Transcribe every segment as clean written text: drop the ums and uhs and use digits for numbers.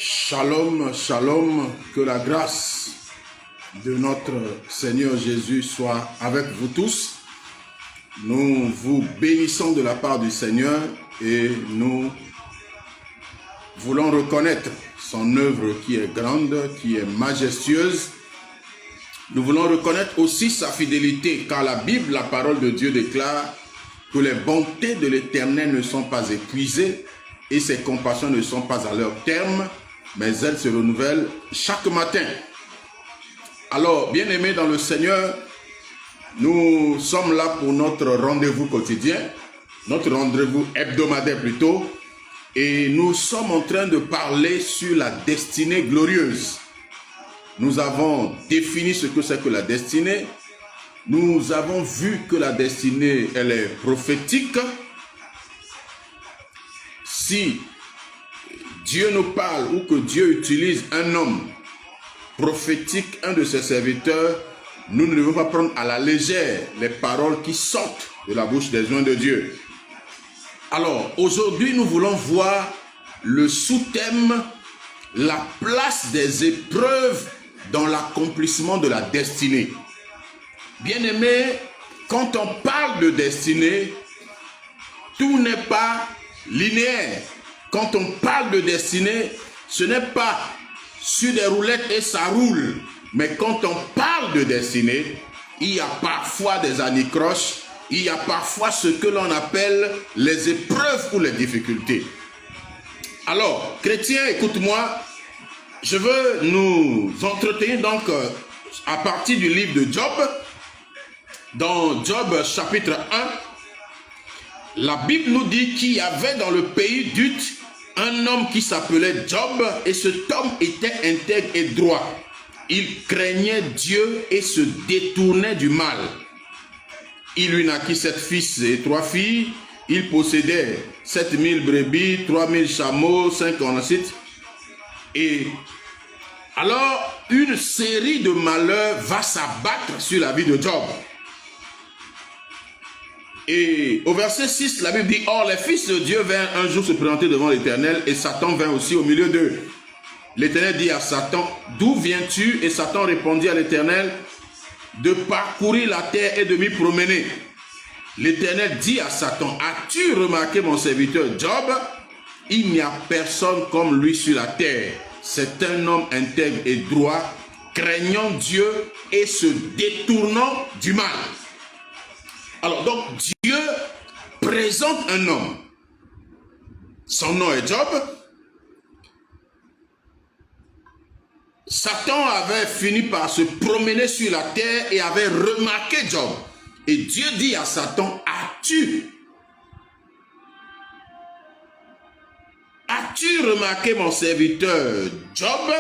Shalom, shalom, que la grâce de notre Seigneur Jésus soit avec vous tous. Nous vous bénissons de la part du Seigneur et nous voulons reconnaître son œuvre qui est grande, qui est majestueuse. Nous voulons reconnaître aussi sa fidélité, car la Bible, la parole de Dieu déclare que les bontés de l'Éternel ne sont pas épuisées et ses compassions ne sont pas à leur terme, mais elles se renouvellent chaque matin. Alors, bien-aimés dans le Seigneur, nous sommes là pour notre rendez-vous quotidien, notre rendez-vous hebdomadaire plutôt, et nous sommes en train de parler sur la destinée glorieuse. Nous avons défini ce que c'est que la destinée. Nous avons vu que la destinée, elle est prophétique. Si Dieu nous parle ou que Dieu utilise un homme prophétique, un de ses serviteurs, nous ne devons pas prendre à la légère les paroles qui sortent de la bouche des gens de Dieu. Alors, aujourd'hui, nous voulons voir le sous-thème, la place des épreuves dans l'accomplissement de la destinée. Bien-aimés, quand on parle de destinée, tout n'est pas linéaire. Quand on parle de destinée, ce n'est pas sur des roulettes et ça roule. Mais quand on parle de destinée, il y a parfois des anicroches, il y a parfois ce que l'on appelle les épreuves ou les difficultés. Alors, chrétiens, écoute-moi, je veux nous entretenir donc à partir du livre de Job. Dans Job chapitre 1, la Bible nous dit qu'il y avait dans le pays d'Uth un homme qui s'appelait Job, et cet homme était intègre et droit. Il craignait Dieu et se détournait du mal. Il lui naquit 7 fils et 3 filles. Il possédait 7000 brebis, 3000 chameaux, 50 sites. Et alors, une série de malheurs va s'abattre sur la vie de Job. Et au verset 6, la Bible dit, « Or, les fils de Dieu vinrent un jour se présenter devant l'Éternel, et Satan vint aussi au milieu d'eux. L'Éternel dit à Satan, « D'où viens-tu » Et Satan répondit à l'Éternel, « De parcourir la terre et de m'y promener. » L'Éternel dit à Satan, « As-tu remarqué mon serviteur Job? Il n'y a personne comme lui sur la terre. C'est un homme intègre et droit, craignant Dieu et se détournant du mal. » Alors donc Dieu présente un homme. Son nom est Job. Satan avait fini par se promener sur la terre et avait remarqué Job. Et Dieu dit à Satan, As-tu remarqué mon serviteur Job?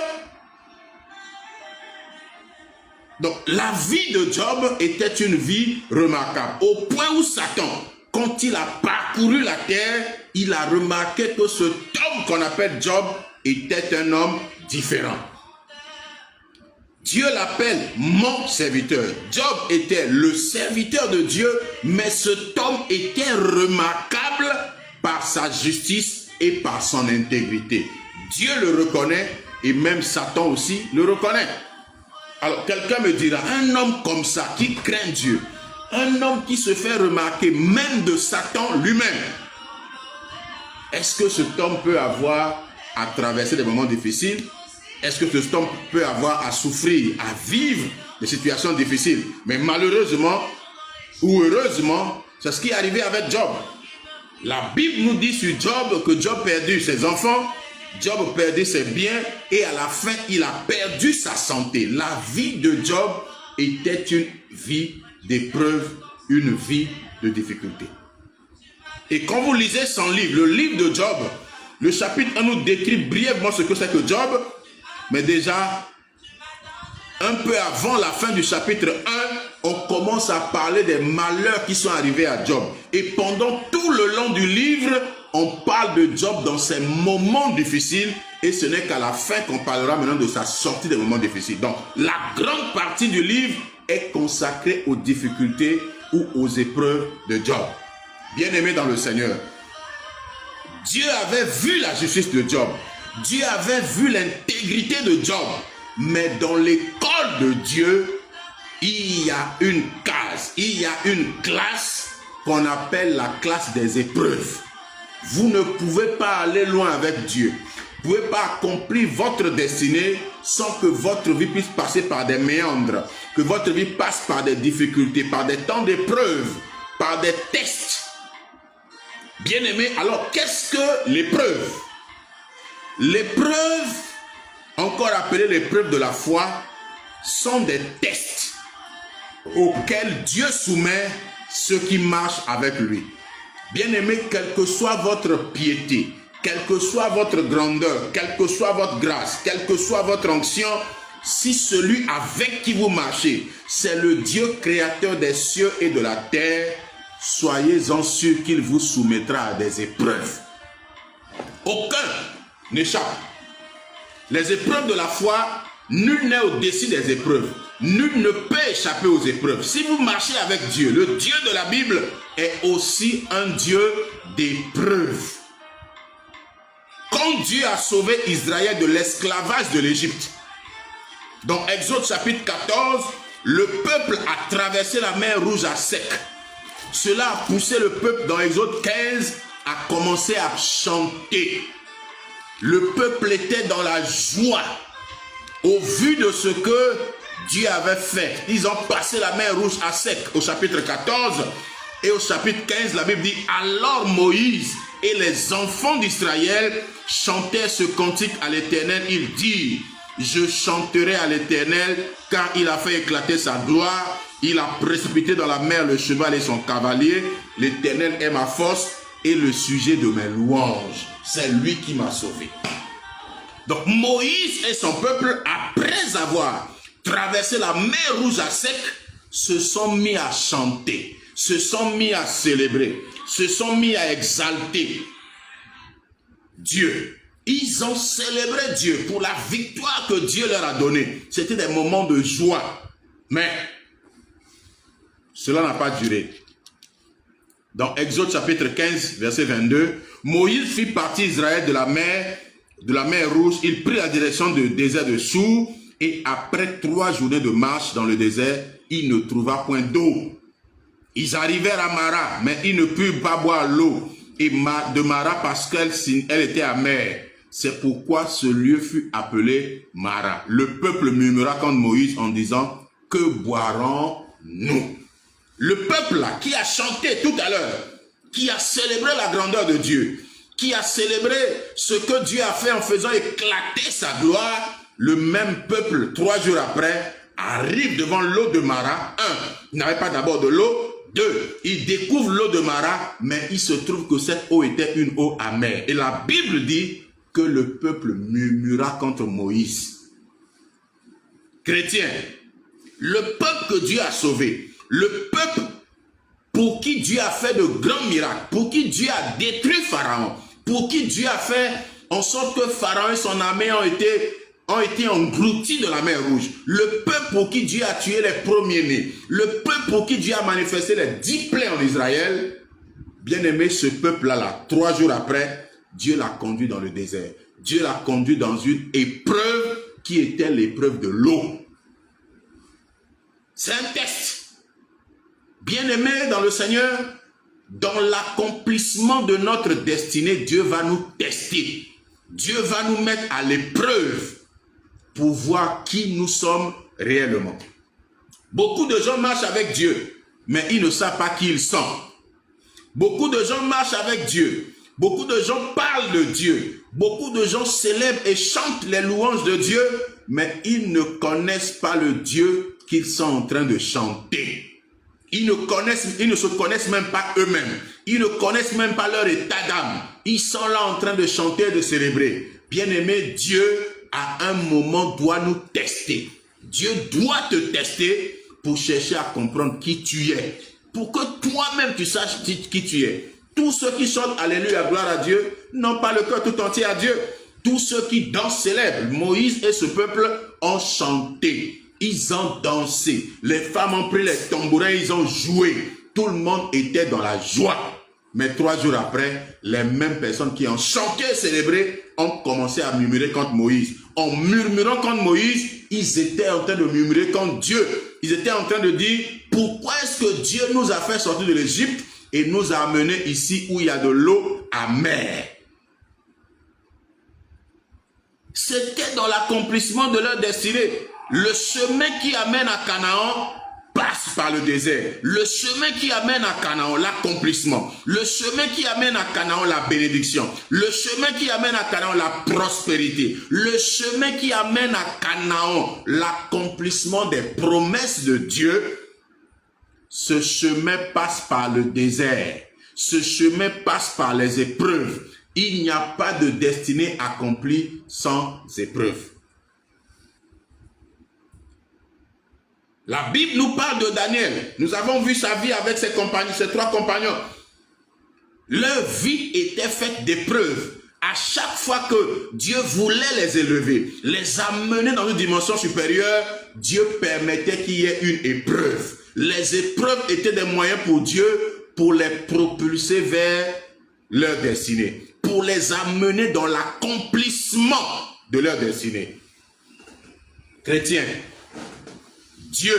Donc, la vie de Job était une vie remarquable. Au point où Satan, quand il a parcouru la terre, il a remarqué que cet homme qu'on appelle Job était un homme différent. Dieu l'appelle mon serviteur. Job était le serviteur de Dieu, mais cet homme était remarquable par sa justice et par son intégrité. Dieu le reconnaît et même Satan aussi le reconnaît. Alors, quelqu'un me dira, un homme comme ça, qui craint Dieu, un homme qui se fait remarquer même de Satan lui-même, est-ce que cet homme peut avoir à traverser des moments difficiles? Est-ce que cet homme peut avoir à souffrir, à vivre des situations difficiles? Mais malheureusement, ou heureusement, c'est ce qui est arrivé avec Job. La Bible nous dit sur Job que Job perdu ses enfants, Job perdit ses biens et à la fin, il a perdu sa santé. La vie de Job était une vie d'épreuve, une vie de difficulté. Et quand vous lisez son livre, le livre de Job, le chapitre 1 nous décrit brièvement ce que c'est que Job, mais déjà, un peu avant la fin du chapitre 1, on commence à parler des malheurs qui sont arrivés à Job. Et pendant tout le long du livre, on parle de Job dans ses moments difficiles et ce n'est qu'à la fin qu'on parlera maintenant de sa sortie des moments difficiles. Donc, la grande partie du livre est consacrée aux difficultés ou aux épreuves de Job. Bien-aimé dans le Seigneur, Dieu avait vu la justice de Job. Dieu avait vu l'intégrité de Job. Mais dans l'école de Dieu, il y a une case, il y a une classe qu'on appelle la classe des épreuves. Vous ne pouvez pas aller loin avec Dieu. Vous ne pouvez pas accomplir votre destinée sans que votre vie puisse passer par des méandres, que votre vie passe par des difficultés, par des temps d'épreuve, par des tests. Bien-aimés, alors qu'est-ce que l'épreuve? L'épreuve, encore appelée l'épreuve de la foi, sont des tests auxquels Dieu soumet ceux qui marchent avec lui. Bien-aimés, quelle que soit votre piété, quelle que soit votre grandeur, quelle que soit votre grâce, quelle que soit votre onction, si celui avec qui vous marchez, c'est le Dieu créateur des cieux et de la terre, soyez-en sûrs qu'il vous soumettra à des épreuves. Aucun n'échappe. Les épreuves de la foi, nul n'est au-dessus des épreuves. Nul ne peut échapper aux épreuves. Si vous marchez avec Dieu, le Dieu de la Bible est aussi un Dieu d'épreuves. Quand Dieu a sauvé Israël de l'esclavage de l'Égypte, dans Exode chapitre 14, le peuple a traversé la mer Rouge à sec. Cela a poussé le peuple dans Exode 15 à commencer à chanter. Le peuple était dans la joie au vu de ce que Dieu avait fait. Ils ont passé la mer Rouge à sec au chapitre 14 et au chapitre 15, la Bible dit « Alors Moïse et les enfants d'Israël chantaient ce cantique à l'Éternel. Ils dirent « Je chanterai à l'Éternel car il a fait éclater sa gloire. Il a précipité dans la mer le cheval et son cavalier. L'Éternel est ma force et le sujet de mes louanges. C'est lui qui m'a sauvé. » Donc Moïse et son peuple, après avoir traversé la mer Rouge à sec, se sont mis à chanter, se sont mis à célébrer, se sont mis à exalter Dieu. Ils ont célébré Dieu pour la victoire que Dieu leur a donnée. C'était des moments de joie. Mais cela n'a pas duré. Dans Exode chapitre 15, verset 22, Moïse fit partir Israël de la mer Rouge. Il prit la direction du désert de Sour. Et après 3 journées de marche dans le désert, il ne trouva point d'eau. Ils arrivèrent à Mara, mais ils ne purent pas boire l'eau. Et de Mara parce qu'elle était amère. C'est pourquoi ce lieu fut appelé Mara. Le peuple murmura contre Moïse en disant, que boirons-nous? Le peuple là, qui a chanté tout à l'heure, qui a célébré la grandeur de Dieu, qui a célébré ce que Dieu a fait en faisant éclater sa gloire, le même peuple, 3 jours après, arrive devant l'eau de Mara. 1, il n'avait pas d'abord de l'eau. 2, il découvre l'eau de Mara, mais il se trouve que cette eau était une eau amère. Et la Bible dit que le peuple murmura contre Moïse. Chrétiens, le peuple que Dieu a sauvé, le peuple pour qui Dieu a fait de grands miracles, pour qui Dieu a détruit Pharaon, pour qui Dieu a fait en sorte que Pharaon et son armée ont été engloutis de la mer Rouge. Le peuple pour qui Dieu a tué les premiers-nés. Le peuple pour qui Dieu a manifesté les 10 plaies en Israël. Bien aimé, ce peuple-là, 3 jours après, Dieu l'a conduit dans le désert. Dieu l'a conduit dans une épreuve qui était l'épreuve de l'eau. C'est un test. Bien aimé dans le Seigneur, dans l'accomplissement de notre destinée, Dieu va nous tester. Dieu va nous mettre à l'épreuve pour voir qui nous sommes réellement. Beaucoup de gens marchent avec Dieu, mais ils ne savent pas qui ils sont. Beaucoup de gens marchent avec Dieu. Beaucoup de gens parlent de Dieu. Beaucoup de gens célèbrent et chantent les louanges de Dieu, mais ils ne connaissent pas le Dieu qu'ils sont en train de chanter. Ils ne se connaissent même pas eux-mêmes. Ils ne connaissent même pas leur état d'âme. Ils sont là en train de chanter et de célébrer. Bien-aimé, Dieu, à un moment, doit nous tester. Dieu doit te tester pour chercher à comprendre qui tu es. Pour que toi-même tu saches qui tu es. Tous ceux qui chantent Alléluia, gloire à Dieu, n'ont pas le cœur tout entier à Dieu. Tous ceux qui dansent célèbrent. Moïse et ce peuple ont chanté. Ils ont dansé. Les femmes ont pris les tambourins, ils ont joué. Tout le monde était dans la joie. Mais 3 jours après, les mêmes personnes qui ont chanté et célébré ont commencé à murmurer contre Moïse. En murmurant contre Moïse, ils étaient en train de murmurer contre Dieu. Ils étaient en train de dire, pourquoi est-ce que Dieu nous a fait sortir de l'Égypte et nous a amenés ici où il y a de l'eau amère? C'était dans l'accomplissement de leur destinée. Le chemin qui amène à Canaan passe par le désert. Le chemin qui amène à Canaan, l'accomplissement. Le chemin qui amène à Canaan, la bénédiction. Le chemin qui amène à Canaan, la prospérité. Le chemin qui amène à Canaan, l'accomplissement des promesses de Dieu. Ce chemin passe par le désert. Ce chemin passe par les épreuves. Il n'y a pas de destinée accomplie sans épreuves. La Bible nous parle de Daniel. Nous avons vu sa vie avec ses compagnons, ses 3 compagnons. Leur vie était faite d'épreuves. À chaque fois que Dieu voulait les élever, les amener dans une dimension supérieure, Dieu permettait qu'il y ait une épreuve. Les épreuves étaient des moyens pour Dieu pour les propulser vers leur destinée, pour les amener dans l'accomplissement de leur destinée. Chrétiens, Dieu,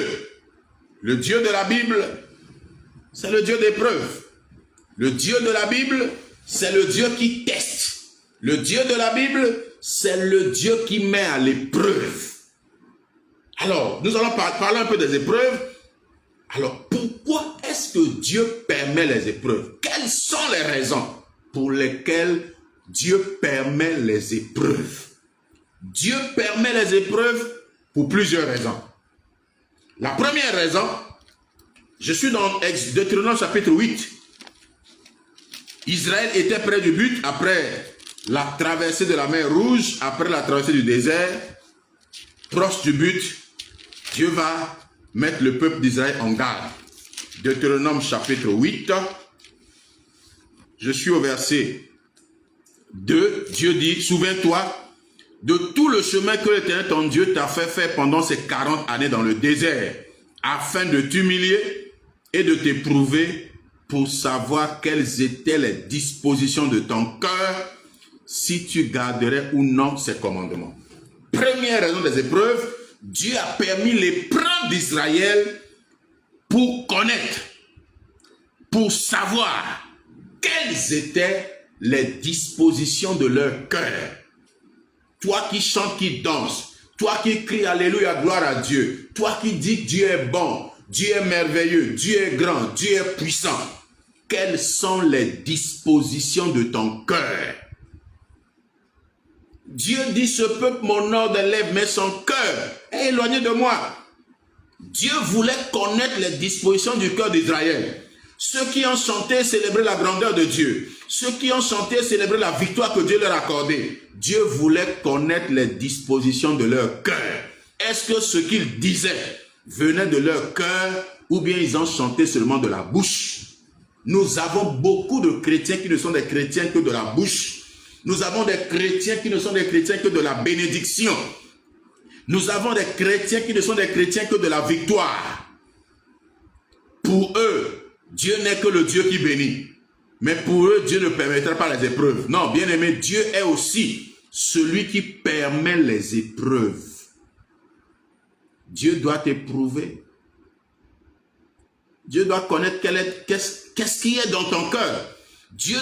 le Dieu de la Bible, c'est le Dieu d'épreuves. Le Dieu de la Bible, c'est le Dieu qui teste. Le Dieu de la Bible, c'est le Dieu qui met à l'épreuve. Alors, nous allons parler un peu des épreuves. Alors, pourquoi est-ce que Dieu permet les épreuves? Quelles sont les raisons pour lesquelles Dieu permet les épreuves? Dieu permet les épreuves pour plusieurs raisons. La première raison, je suis dans Deutéronome chapitre 8. Israël était près du but après la traversée de la mer Rouge, après la traversée du désert, proche du but. Dieu va mettre le peuple d'Israël en garde. Deutéronome chapitre 8. Je suis au verset 2. Dieu dit, souviens-toi de tout le chemin que l'Éternel ton Dieu t'a fait faire pendant ces 40 années dans le désert, afin de t'humilier et de t'éprouver pour savoir quelles étaient les dispositions de ton cœur, si tu garderais ou non ses commandements. Première raison des épreuves, Dieu a permis l'épreuve d'Israël pour connaître, pour savoir quelles étaient les dispositions de leur cœur. Toi qui chantes, qui danses, toi qui cries Alléluia, gloire à Dieu, toi qui dis que Dieu est bon, Dieu est merveilleux, Dieu est grand, Dieu est puissant. Quelles sont les dispositions de ton cœur? Dieu dit, ce peuple m'honore des lèvres, mais son cœur est éloigné de moi. Dieu voulait connaître les dispositions du cœur d'Israël. Ceux qui ont chanté célébrer la grandeur de Dieu, ceux qui ont chanté célébrer la victoire que Dieu leur a accordée, Dieu voulait connaître les dispositions de leur cœur. Est-ce que ce qu'ils disaient venait de leur cœur ou bien ils ont chanté seulement de la bouche? Nous avons beaucoup de chrétiens qui ne sont des chrétiens que de la bouche. Nous avons des chrétiens qui ne sont des chrétiens que de la bénédiction. Nous avons des chrétiens qui ne sont des chrétiens que de la victoire. Pour eux, Dieu n'est que le Dieu qui bénit. Mais pour eux, Dieu ne permettra pas les épreuves. Non, bien aimé, Dieu est aussi celui qui permet les épreuves. Dieu doit t'éprouver. Dieu doit connaître qu'est-ce qui est dans ton cœur. Dieu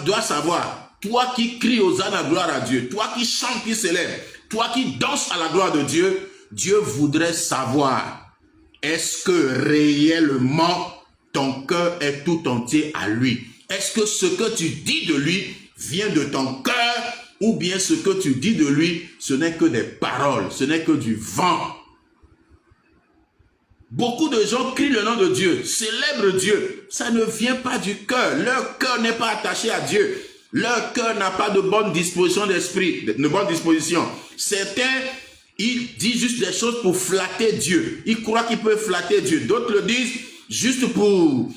doit savoir, toi qui cries aux ânes à gloire à Dieu, toi qui chantes, qui célèbre, toi qui danses à la gloire de Dieu, Dieu voudrait savoir, est-ce que réellement ton cœur est tout entier à lui? Est-ce que ce que tu dis de lui vient de ton cœur ou bien ce que tu dis de lui, ce n'est que des paroles, ce n'est que du vent? Beaucoup de gens crient le nom de Dieu, célèbrent Dieu. Ça ne vient pas du cœur. Leur cœur n'est pas attaché à Dieu. Leur cœur n'a pas de bonne disposition d'esprit, de bonne disposition. Certains, ils disent juste des choses pour flatter Dieu. Ils croient qu'ils peuvent flatter Dieu. D'autres le disent juste pour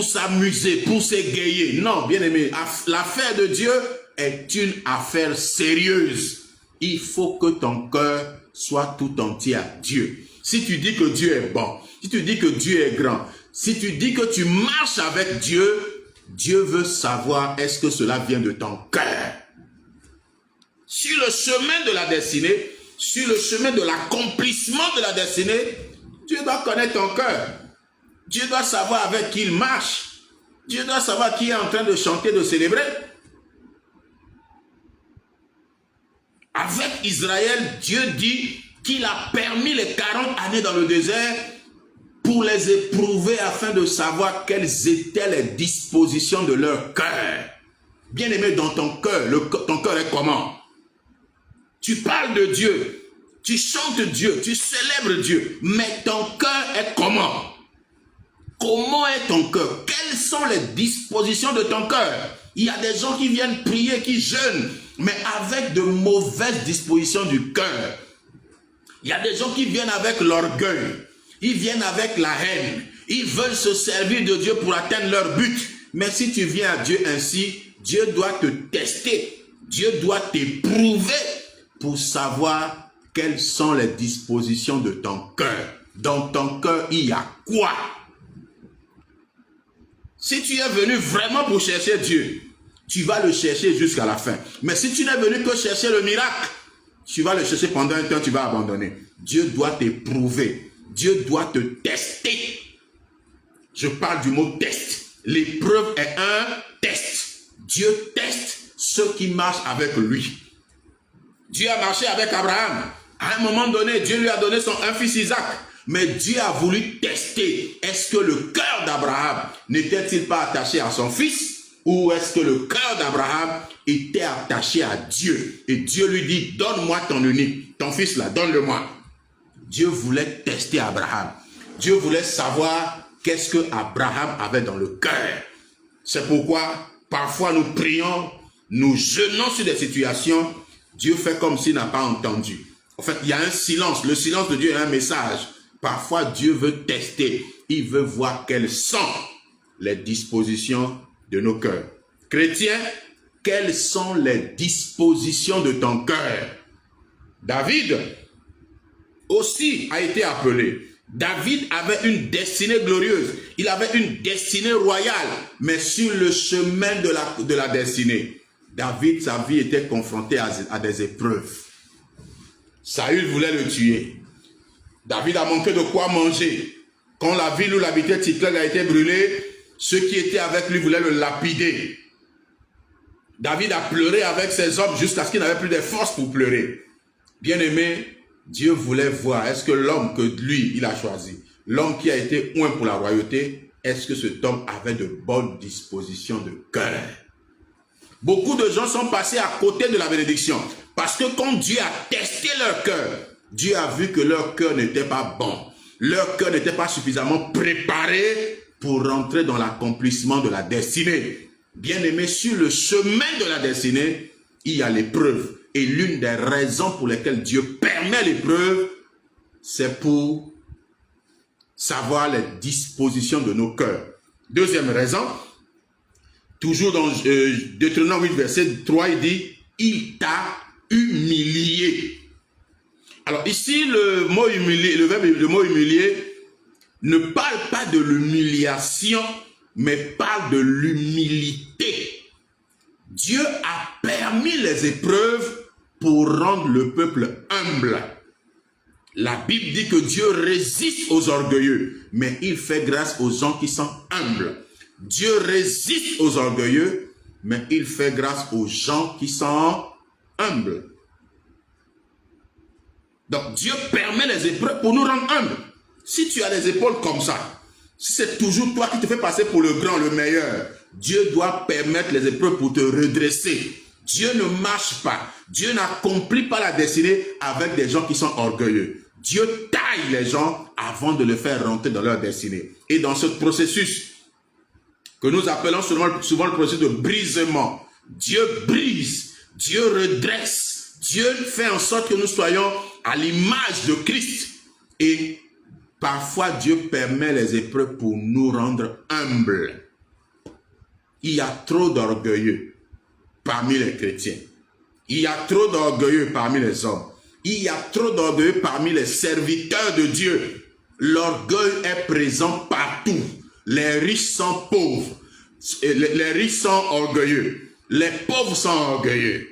s'amuser, pour s'égayer. Non, bien aimé, l'affaire de Dieu est une affaire sérieuse. Il faut que ton cœur soit tout entier à Dieu. Si tu dis que Dieu est bon, si tu dis que Dieu est grand, si tu dis que tu marches avec Dieu, Dieu veut savoir est-ce que cela vient de ton cœur. sur le chemin de la destinée, sur le chemin de l'accomplissement de la destinée, Dieu doit connaître ton cœur. Dieu doit savoir avec qui il marche. Dieu doit savoir qui est en train de chanter, de célébrer. Avec Israël, Dieu dit qu'il a permis les 40 années dans le désert pour les éprouver afin de savoir quelles étaient les dispositions de leur cœur. Bien-aimé, dans ton cœur, ton cœur est comment? Tu parles de Dieu, tu chantes Dieu, tu célèbres Dieu, mais ton cœur est comment? Comment est ton cœur? Quelles sont les dispositions de ton cœur? Il y a des gens qui viennent prier, qui jeûnent, mais avec de mauvaises dispositions du cœur. Il y a des gens qui viennent avec l'orgueil, ils viennent avec la haine, ils veulent se servir de Dieu pour atteindre leur but. Mais si tu viens à Dieu ainsi, Dieu doit te tester, Dieu doit t'éprouver pour savoir quelles sont les dispositions de ton cœur. Dans ton cœur, il y a quoi? Si tu es venu vraiment pour chercher Dieu, tu vas le chercher jusqu'à la fin. Mais si tu n'es venu que chercher le miracle, tu vas le chercher pendant un temps, tu vas abandonner. Dieu doit t'éprouver. Dieu doit te tester. Je parle du mot test. L'épreuve est un test. Dieu teste ceux qui marchent avec lui. Dieu a marché avec Abraham. À un moment donné, Dieu lui a donné un fils Isaac. Mais Dieu a voulu tester. Est-ce que le cœur d'Abraham n'était-il pas attaché à son fils? Ou est-ce que le cœur d'Abraham était attaché à Dieu? Et Dieu lui dit, donne-moi ton unique, ton fils là, donne-le-moi. Dieu voulait tester Abraham. Dieu voulait savoir qu'est-ce que Abraham avait dans le cœur. C'est pourquoi, parfois nous prions, nous jeûnons sur des situations, Dieu fait comme s'il n'a pas entendu. En fait, il y a un silence. Le silence de Dieu est un message. Parfois, Dieu veut tester. Il veut voir quelles sont les dispositions de nos cœurs. Chrétiens, quelles sont les dispositions de ton cœur? David aussi a été appelé. David avait une destinée glorieuse. Il avait une destinée royale. Mais sur le chemin de la destinée, David, sa vie était confrontée à des épreuves. Saül voulait le tuer. David a manqué de quoi manger. Quand la ville où il habitait, Tsiklag, a été brûlée, ceux qui étaient avec lui voulaient le lapider. David a pleuré avec ses hommes jusqu'à ce qu'il n'avait plus de force pour pleurer. Bien-aimé, Dieu voulait voir, est-ce que l'homme que lui, il a choisi, l'homme qui a été oint pour la royauté, est-ce que cet homme avait de bonnes dispositions de cœur? Beaucoup de gens sont passés à côté de la bénédiction. Parce que quand Dieu a testé leur cœur, Dieu a vu que leur cœur n'était pas bon. Leur cœur n'était pas suffisamment préparé pour rentrer dans l'accomplissement de la destinée. Bien-aimé, sur le chemin de la destinée, il y a l'épreuve. Et l'une des raisons pour lesquelles Dieu permet l'épreuve, c'est pour savoir les dispositions de nos cœurs. Deuxième raison, toujours dans Deutéronome 8, verset 3, il dit, il t'a humilié. Alors ici, le mot humilié, le mot humilié ne parle pas de l'humiliation, mais parle de l'humilité. Dieu a permis les épreuves pour rendre le peuple humble. La Bible dit que Dieu résiste aux orgueilleux, mais il fait grâce aux gens qui sont humbles. Dieu résiste aux orgueilleux, mais il fait grâce aux gens qui sont humbles. Donc Dieu permet les épreuves pour nous rendre humbles. Si tu as les épaules comme ça, si c'est toujours toi qui te fais passer pour le grand, le meilleur, Dieu doit permettre les épreuves pour te redresser. Dieu ne marche pas. Dieu n'accomplit pas la destinée avec des gens qui sont orgueilleux. Dieu taille les gens avant de les faire rentrer dans leur destinée. Et dans ce processus que nous appelons souvent le processus de brisement, Dieu brise, Dieu redresse, Dieu fait en sorte que nous soyons à l'image de Christ. Et parfois Dieu permet les épreuves pour nous rendre humbles. Il y a trop d'orgueilleux parmi les chrétiens. Il y a trop d'orgueilleux parmi les hommes. Il y a trop d'orgueilleux parmi les serviteurs de Dieu. L'orgueil est présent partout. Les riches sont pauvres. Les riches sont orgueilleux. Les pauvres sont orgueilleux.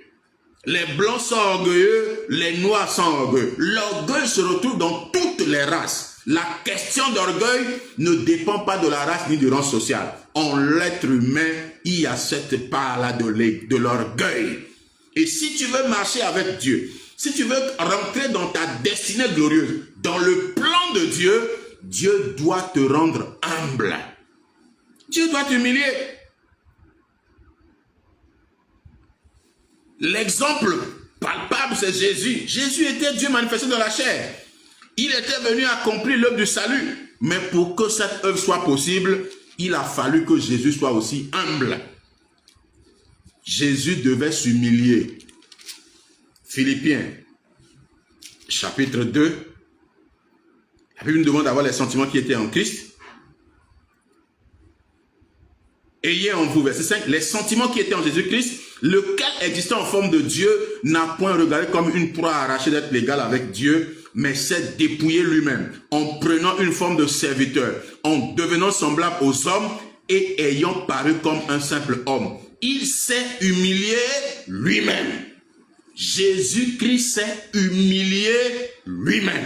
Les blancs sont orgueilleux, les noirs sont orgueilleux. L'orgueil se retrouve dans toutes les races. La question d'orgueil ne dépend pas de la race ni du rang social. En l'être humain, il y a cette part-là de l'orgueil. Et si tu veux marcher avec Dieu, si tu veux rentrer dans ta destinée glorieuse, dans le plan de Dieu, Dieu doit te rendre humble. Dieu doit t'humilier. L'exemple palpable, c'est Jésus. Jésus était Dieu manifesté dans la chair. Il était venu accomplir l'œuvre du salut. Mais pour que cette œuvre soit possible, il a fallu que Jésus soit aussi humble. Jésus devait s'humilier. Philippiens, chapitre 2. La Bible nous demande d'avoir les sentiments qui étaient en Christ. Ayez en vous, verset 5, les sentiments qui étaient en Jésus-Christ, lequel existant en forme de Dieu, n'a point regardé comme une proie arrachée d'être l'égal avec Dieu, mais s'est dépouillé lui-même, en prenant une forme de serviteur, en devenant semblable aux hommes et ayant paru comme un simple homme. Il s'est humilié lui-même. Jésus-Christ s'est humilié lui-même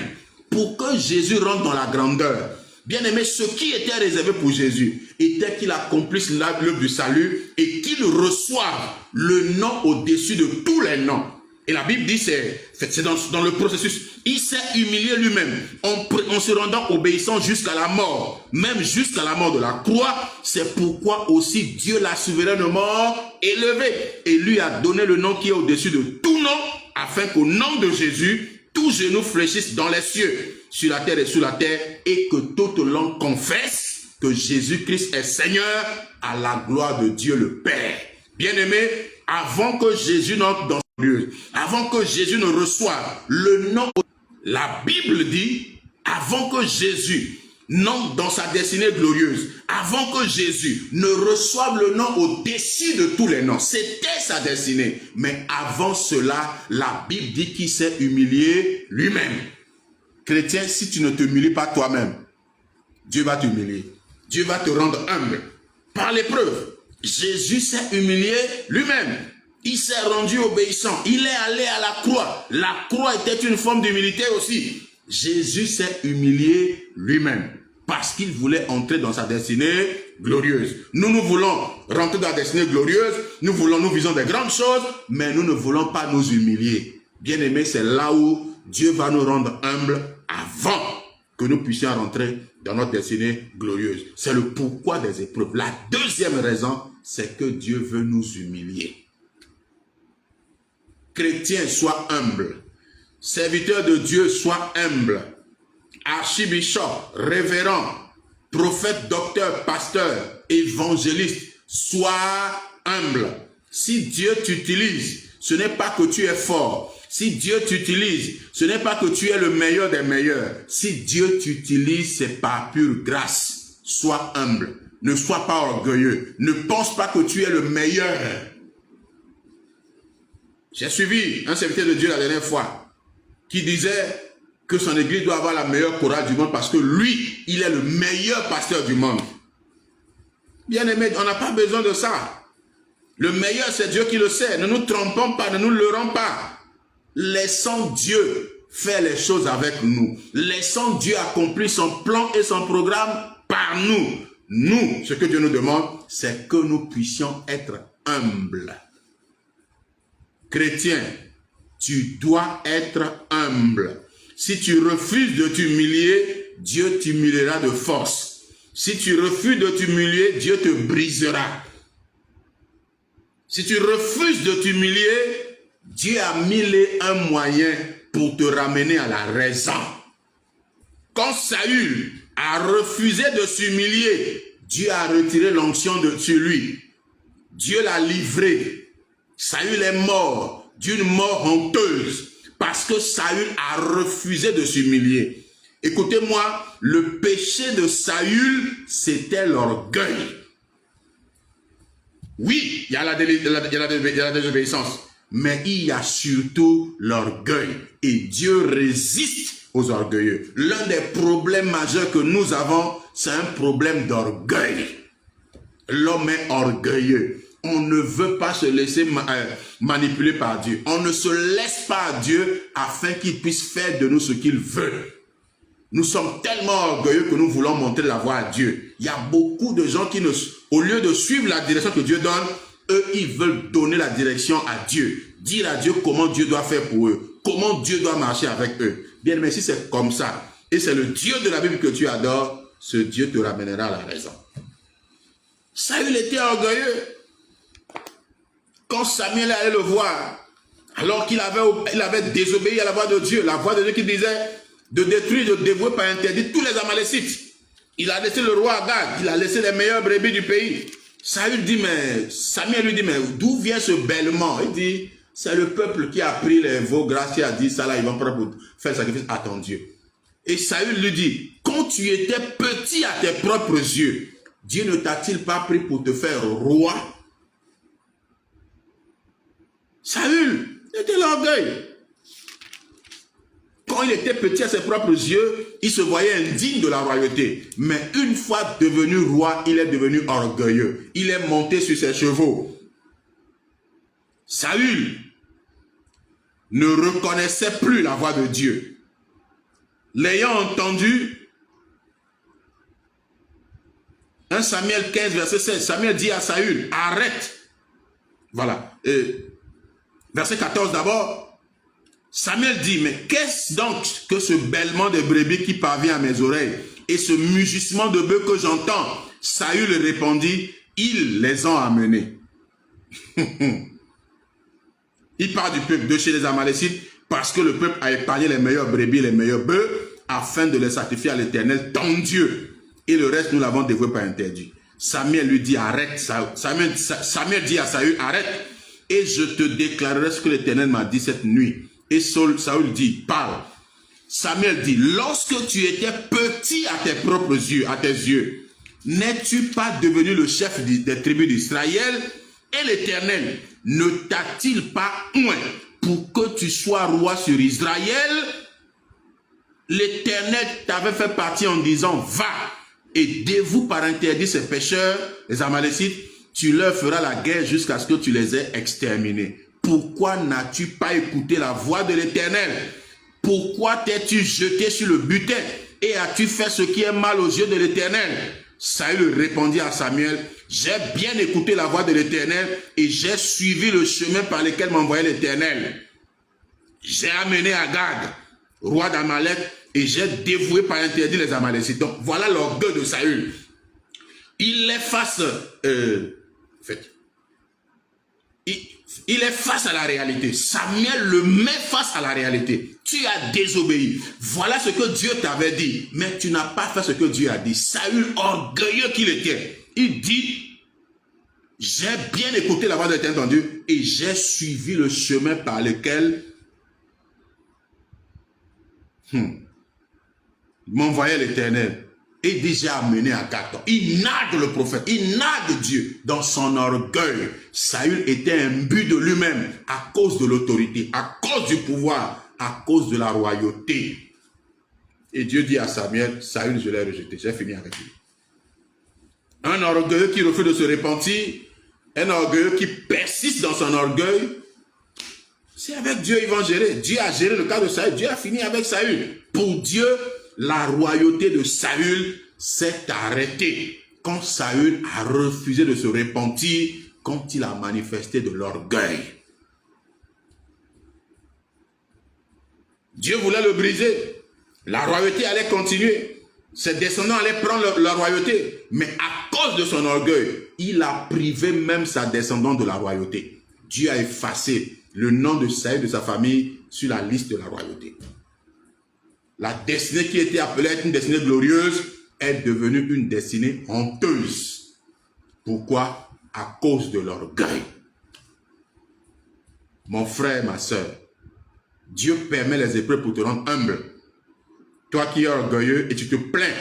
pour que Jésus rentre dans la grandeur. Bien-aimé, ce qui était réservé pour Jésus était qu'il accomplisse l'œuvre du salut et qu'il reçoive le nom au-dessus de tous les noms. Et la Bible dit, c'est dans le processus. Il s'est humilié lui-même en se rendant obéissant jusqu'à la mort, même jusqu'à la mort de la croix. C'est pourquoi aussi Dieu l'a souverainement élevé et lui a donné le nom qui est au-dessus de tout nom, afin qu'au nom de Jésus, tous genoux fléchissent dans les cieux, sur la terre et sous la terre, et que toute langue confesse que Jésus-Christ est Seigneur, à la gloire de Dieu le Père. Bien-aimé, avant que Jésus n'entre dans ce lieu, avant que Jésus ne reçoive le nom, la Bible dit, avant que Jésus n'entre dans sa destinée glorieuse, avant que Jésus ne reçoive le nom au-dessus de tous les noms, c'était sa destinée. Mais avant cela, la Bible dit qu'il s'est humilié lui-même. Chrétien, si tu ne t'humilies pas toi-même, Dieu va t'humilier. Dieu va te rendre humble. Par l'épreuve, Jésus s'est humilié lui-même. Il s'est rendu obéissant. Il est allé à la croix. La croix était une forme d'humilité aussi. Jésus s'est humilié lui-même parce qu'il voulait entrer dans sa destinée glorieuse. Nous voulons rentrer dans la destinée glorieuse. Nous visons des grandes choses, mais nous ne voulons pas nous humilier. Bien-aimés, c'est là où Dieu va nous rendre humbles avant que nous puissions rentrer dans notre destinée glorieuse. C'est le pourquoi des épreuves. La deuxième raison, c'est que Dieu veut nous humilier. Chrétien, sois humble. Serviteur de Dieu, sois humble. Archibishop, révérend, prophète, docteur, pasteur, évangéliste, sois humble. Si Dieu t'utilise, ce n'est pas que tu es fort. Si Dieu t'utilise, ce n'est pas que tu es le meilleur des meilleurs. Si Dieu t'utilise, c'est par pure grâce. Sois humble. Ne sois pas orgueilleux. Ne pense pas que tu es le meilleur. J'ai suivi un serviteur de Dieu la dernière fois qui disait que son église doit avoir la meilleure chorale du monde parce que lui, il est le meilleur pasteur du monde. Bien aimé, on n'a pas besoin de ça. Le meilleur, c'est Dieu qui le sait. Ne nous trompons pas, ne nous leurrons pas. Laissons Dieu faire les choses avec nous. Laissons Dieu accomplir son plan et son programme par nous. Nous, ce que Dieu nous demande, c'est que nous puissions être humbles. Chrétien, tu dois être humble. Si tu refuses de t'humilier, Dieu t'humiliera de force. Si tu refuses de t'humilier, Dieu te brisera. Si tu refuses de t'humilier, Dieu a mis un moyen pour te ramener à la raison. Quand Saül a refusé de s'humilier, Dieu a retiré l'onction sur lui. Dieu l'a livré. Saül est mort d'une mort honteuse parce que Saül a refusé de s'humilier. Écoutez-moi, le péché de Saül, c'était l'orgueil. Oui, il y a la désobéissance, mais il y a surtout l'orgueil. Et Dieu résiste aux orgueilleux. L'un des problèmes majeurs que nous avons, c'est un problème d'orgueil. L'homme est orgueilleux. On ne veut pas se laisser manipuler par Dieu. On ne se laisse pas à Dieu afin qu'il puisse faire de nous ce qu'il veut. Nous sommes tellement orgueilleux que nous voulons montrer la voie à Dieu. Il y a beaucoup de gens qui, au lieu de suivre la direction que Dieu donne, eux, ils veulent donner la direction à Dieu. Dire à Dieu comment Dieu doit faire pour eux. Comment Dieu doit marcher avec eux. Bien, mais si c'est comme ça, et c'est le Dieu de la Bible que tu adores, ce Dieu te ramènera à la raison. Saül était orgueilleux. Quand Samuel allait le voir, alors qu'il avait désobéi à la voix de Dieu qui disait de détruire, de dévouer par interdit tous les Amalécites. Il a laissé le roi Agag, il a laissé les meilleurs brebis du pays. Samuel lui dit, mais d'où vient ce bêlement? Il dit, c'est le peuple qui a pris les veaux grâce, qui a dit ça là, ils vont prendre pour faire le sacrifice à ton Dieu. Et Saül lui dit, quand tu étais petit à tes propres yeux, Dieu ne t'a-t-il pas pris pour te faire roi? Saül était l'orgueil. Quand il était petit à ses propres yeux, il se voyait indigne de la royauté. Mais une fois devenu roi, il est devenu orgueilleux. Il est monté sur ses chevaux. Saül ne reconnaissait plus la voix de Dieu. L'ayant entendu, 1 Samuel 15, verset 16, Samuel dit à Saül, arrête. Voilà. Verset 14 d'abord, Samuel dit, mais qu'est-ce donc que ce bêlement de brebis qui parvient à mes oreilles et ce mugissement de bœuf que j'entends? Saül répondit, ils les ont amenés. Il parle du peuple de chez les Amalécites parce que le peuple a épargné les meilleurs brebis, les meilleurs bœufs afin de les sacrifier à l'Éternel, ton Dieu. Et le reste, nous l'avons dévoué par interdit. Samuel lui dit, arrête. Samuel dit à Saül, arrête. Et je te déclarerai ce que l'Éternel m'a dit cette nuit. Et Saül dit, parle. Samuel dit, lorsque tu étais petit à tes propres yeux, n'es-tu pas devenu le chef des tribus d'Israël? Et l'Éternel ne t'a-t-il pas oint pour que tu sois roi sur Israël? L'Éternel t'avait fait partir en disant, va et dévoue par interdit ces pécheurs, les Amalécites, tu leur feras la guerre jusqu'à ce que tu les aies exterminés. Pourquoi n'as-tu pas écouté la voix de l'Éternel? Pourquoi t'es-tu jeté sur le butin et as-tu fait ce qui est mal aux yeux de l'Éternel? Saül répondit à Samuel, j'ai bien écouté la voix de l'Éternel et j'ai suivi le chemin par lequel m'envoyait l'Éternel. J'ai amené Agag, roi d'Amalek, et j'ai dévoué par interdit les Amalécites. Donc voilà l'orgueil de Saül. Il est face, il est face à la réalité. Samuel le met face à la réalité. Tu as désobéi. Voilà ce que Dieu t'avait dit. Mais tu n'as pas fait ce que Dieu a dit. Saül, orgueilleux qu'il était, il dit, j'ai bien écouté la voix de l'Éternel ton Dieu et j'ai suivi le chemin par lequel m'envoyait l'Éternel. Et déjà amené à Gaton. Il nargue le prophète, il nargue Dieu dans son orgueil. Saül était imbu de lui-même à cause de l'autorité, à cause du pouvoir, à cause de la royauté. Et Dieu dit à Samuel, Saül, je l'ai rejeté, j'ai fini avec lui. Un orgueilleux qui refuse de se repentir, un orgueilleux qui persiste dans son orgueil, c'est avec Dieu ils vont gérer. Dieu a géré le cas de Saül, Dieu a fini avec Saül. Pour Dieu, la royauté de Saül s'est arrêtée quand Saül a refusé de se repentir, quand il a manifesté de l'orgueil. Dieu voulait le briser. La royauté allait continuer. Ses descendants allaient prendre la royauté. Mais à cause de son orgueil, il a privé même sa descendante de la royauté. Dieu a effacé le nom de Saül et de sa famille sur la liste de la royauté. La destinée qui était appelée une destinée glorieuse est devenue une destinée honteuse. Pourquoi? À cause de l'orgueil. Mon frère, ma soeur, Dieu permet les épreuves pour te rendre humble. Toi qui es orgueilleux et tu te plains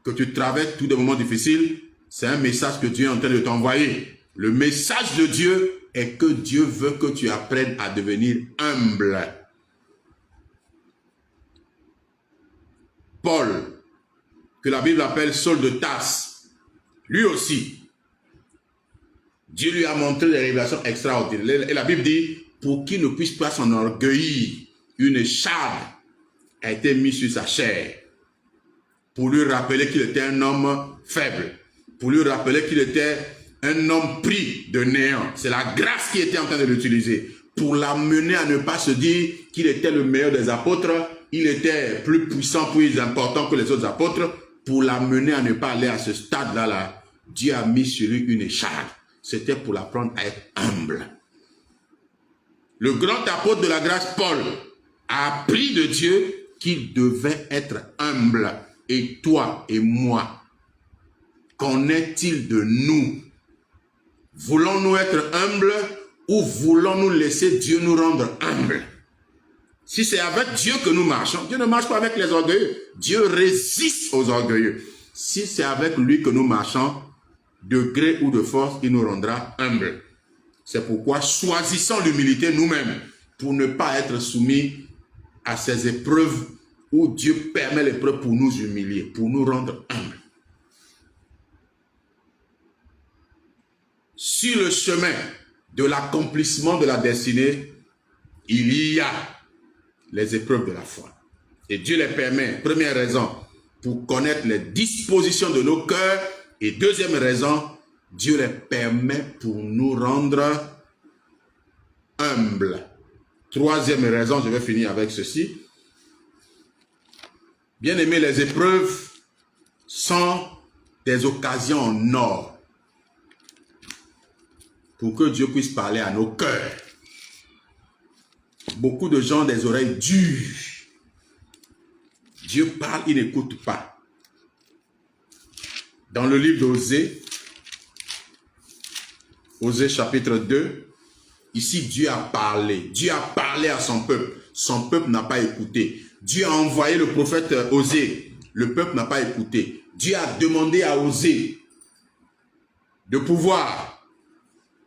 que tu traverses tous des moments difficiles, c'est un message que Dieu est en train de t'envoyer. Le message de Dieu est que Dieu veut que tu apprennes à devenir humble. Paul, que la Bible appelle Saul de Tarse, lui aussi, Dieu lui a montré des révélations extraordinaires. Et la Bible dit, pour qu'il ne puisse pas s'enorgueillir, une écharpe a été mise sur sa chair pour lui rappeler qu'il était un homme faible, pour lui rappeler qu'il était un homme pris de néant. C'est la grâce qui était en train de l'utiliser pour l'amener à ne pas se dire qu'il était le meilleur des apôtres, il était plus puissant, plus important que les autres apôtres, pour l'amener à ne pas aller à ce stade-là. Là. Dieu a mis sur lui une écharpe. C'était pour l'apprendre à être humble. Le grand apôtre de la grâce, Paul, a appris de Dieu qu'il devait être humble. Et toi et moi, qu'en est-il de nous? Voulons-nous être humbles ou voulons-nous laisser Dieu nous rendre humbles? Si c'est avec Dieu que nous marchons, Dieu ne marche pas avec les orgueilleux. Dieu résiste aux orgueilleux. Si c'est avec lui que nous marchons, de gré ou de force, il nous rendra humbles. C'est pourquoi choisissons l'humilité nous-mêmes pour ne pas être soumis à ces épreuves où Dieu permet l'épreuve pour nous humilier, pour nous rendre humbles. Sur le chemin de l'accomplissement de la destinée, il y a les épreuves de la foi. Et Dieu les permet, première raison, pour connaître les dispositions de nos cœurs. Et deuxième raison, Dieu les permet pour nous rendre humbles. Troisième raison, je vais finir avec ceci. Bien aimés, les épreuves sont des occasions en or pour que Dieu puisse parler à nos cœurs. Beaucoup de gens ont des oreilles dures. Dieu parle, il n'écoute pas. Dans le livre d'Osée, Osée chapitre 2, ici Dieu a parlé. Dieu a parlé à son peuple. Son peuple n'a pas écouté. Dieu a envoyé le prophète Osée. Le peuple n'a pas écouté. Dieu a demandé à Osée de pouvoir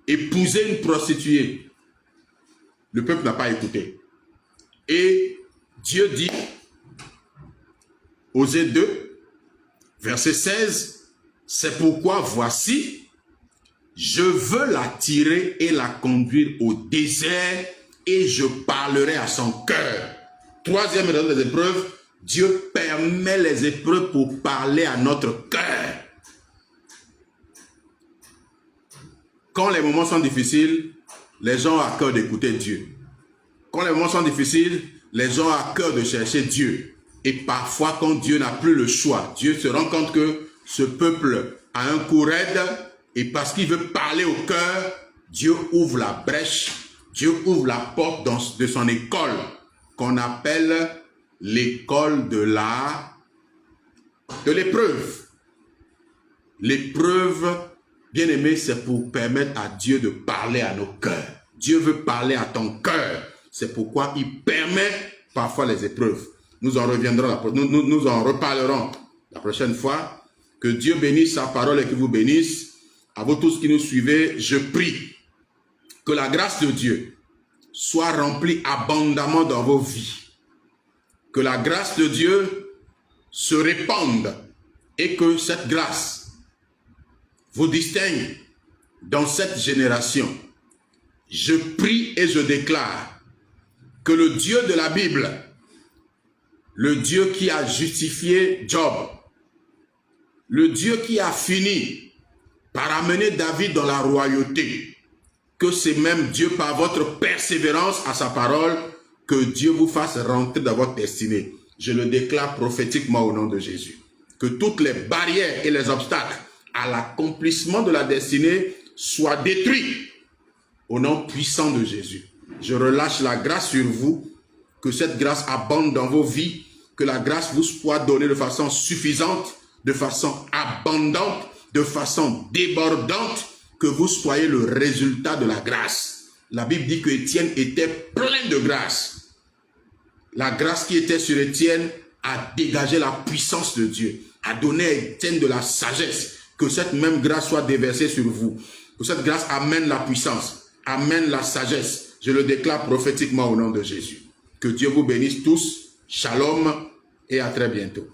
épouser une prostituée. Le peuple n'a pas écouté. Et Dieu dit, Osée 2, verset 16, c'est pourquoi voici, je veux la tirer et la conduire au désert et je parlerai à son cœur. Troisième raison des épreuves, Dieu permet les épreuves pour parler à notre cœur. Quand les moments sont difficiles, les gens ont à cœur d'écouter Dieu. Quand les moments sont difficiles, les gens ont à cœur de chercher Dieu. Et parfois, quand Dieu n'a plus le choix, Dieu se rend compte que ce peuple a un coup raide et parce qu'il veut parler au cœur, Dieu ouvre la brèche, Dieu ouvre la porte de son école qu'on appelle l'école de l'épreuve. L'épreuve, bien aimé, c'est pour permettre à Dieu de parler à nos cœurs. Dieu veut parler à ton cœur. C'est pourquoi il permet parfois les épreuves. Nous en reviendrons, nous en reparlerons la prochaine fois. Que Dieu bénisse sa parole et qu'il vous bénisse. À vous tous qui nous suivez, je prie que la grâce de Dieu soit remplie abondamment dans vos vies. Que la grâce de Dieu se répande et que cette grâce vous distingue dans cette génération. Je prie et je déclare que le Dieu de la Bible, le Dieu qui a justifié Job, le Dieu qui a fini par amener David dans la royauté, que c'est même Dieu par votre persévérance à sa parole, que Dieu vous fasse rentrer dans votre destinée. Je le déclare prophétiquement au nom de Jésus. Que toutes les barrières et les obstacles à l'accomplissement de la destinée soient détruits au nom puissant de Jésus. Je relâche la grâce sur vous, que cette grâce abonde dans vos vies, que la grâce vous soit donnée de façon suffisante, de façon abondante, de façon débordante, que vous soyez le résultat de la grâce. La Bible dit que Étienne était plein de grâce. La grâce qui était sur Étienne a dégagé la puissance de Dieu, a donné à Étienne de la sagesse. Que cette même grâce soit déversée sur vous. Que cette grâce amène la puissance, amène la sagesse. Je le déclare prophétiquement au nom de Jésus. Que Dieu vous bénisse tous. Shalom et à très bientôt.